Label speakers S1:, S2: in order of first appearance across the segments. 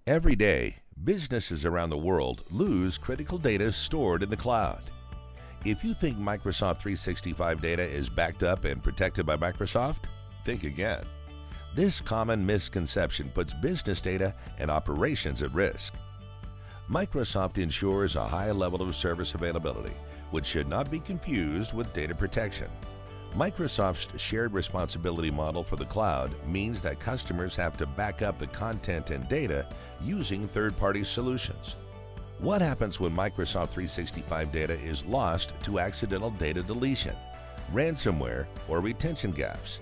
S1: Every day, businesses around the world lose critical data stored in the cloud. If you think Microsoft 365 data is backed up and protected by Microsoft, think again. This common misconception puts business data and operations at risk. Microsoft ensures a high level of service availability, which should not be confused with data protection. Microsoft's shared responsibility model for the cloud means that customers have to back up the content and data using third-party solutions. What happens when Microsoft 365 data is lost to accidental data deletion, ransomware, or retention gaps?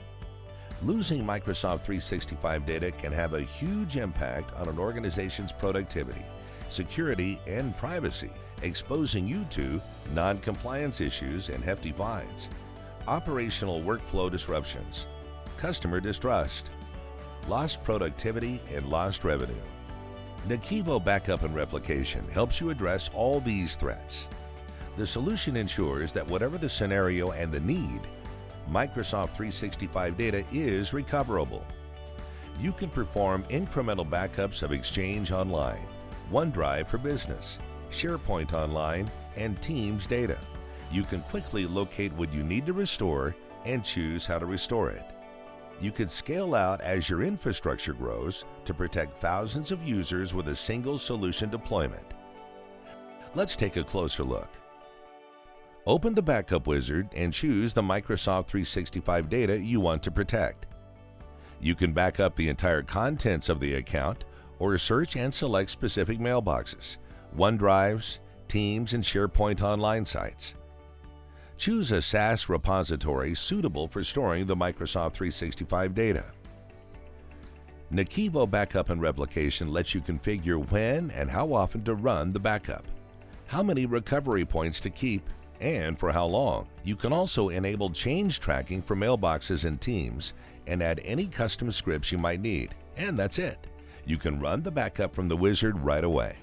S1: Losing Microsoft 365 data can have a huge impact on an organization's productivity, security, and privacy, exposing you to non-compliance issues and hefty fines, operational workflow disruptions, customer distrust, lost productivity, and lost revenue. NAKIVO Backup and Replication helps you address all these threats. The solution ensures that whatever the scenario and the need, Microsoft 365 data is recoverable. You can perform incremental backups of Exchange Online, OneDrive for Business, SharePoint Online, and Teams data. You can quickly locate what you need to restore and choose how to restore it. You can scale out as your infrastructure grows to protect thousands of users with a single solution deployment. Let's take a closer look. Open the Backup Wizard and choose the Microsoft 365 data you want to protect. You can back up the entire contents of the account or search and select specific mailboxes, OneDrives, Teams, and SharePoint Online sites. Choose a SaaS repository suitable for storing the Microsoft 365 data. NAKIVO Backup and Replication lets you configure when and how often to run the backup, how many recovery points to keep, and for how long. You can also enable change tracking for mailboxes and Teams and add any custom scripts you might need, and that's it. You can run the backup from the wizard right away,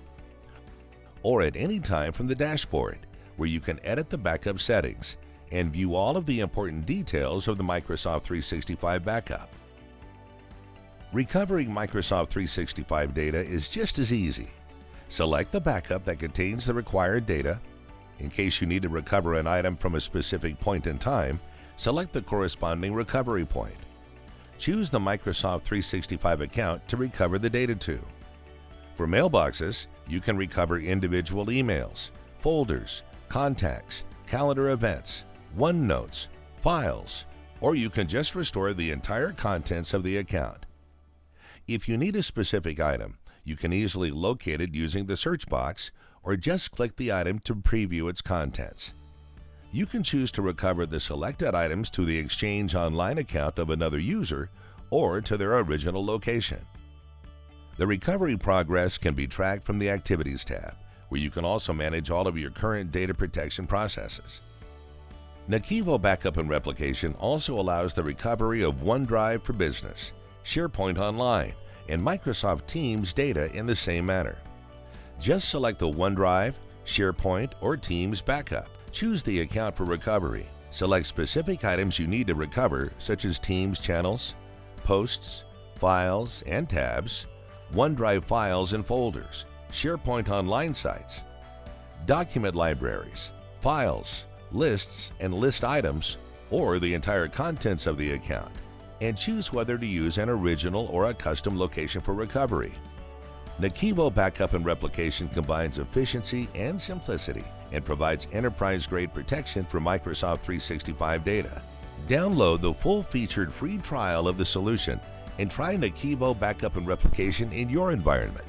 S1: or at any time from the dashboard, where you can edit the backup settings and view all of the important details of the Microsoft 365 backup. Recovering Microsoft 365 data is just as easy. Select the backup that contains the required data. In case you need to recover an item from a specific point in time, select the corresponding recovery point. Choose the Microsoft 365 account to recover the data to. For mailboxes, you can recover individual emails, folders, contacts, calendar events, OneNotes, files, or you can just restore the entire contents of the account. If you need a specific item, you can easily locate it using the search box or just click the item to preview its contents. You can choose to recover the selected items to the Exchange Online account of another user or to their original location. The recovery progress can be tracked from the Activities tab, where you can also manage all of your current data protection processes. NAKIVO Backup and Replication also allows the recovery of OneDrive for Business, SharePoint Online, and Microsoft Teams data in the same manner. Just select the OneDrive, SharePoint, or Teams backup. Choose the account for recovery. Select specific items you need to recover, such as Teams channels, posts, files and tabs, OneDrive files and folders, SharePoint Online sites, document libraries, files, lists and list items, or the entire contents of the account, and choose whether to use an original or a custom location for recovery. NAKIVO Backup and Replication combines efficiency and simplicity and provides enterprise-grade protection for Microsoft 365 data. Download the full-featured free trial of the solution and try NAKIVO Backup and Replication in your environment.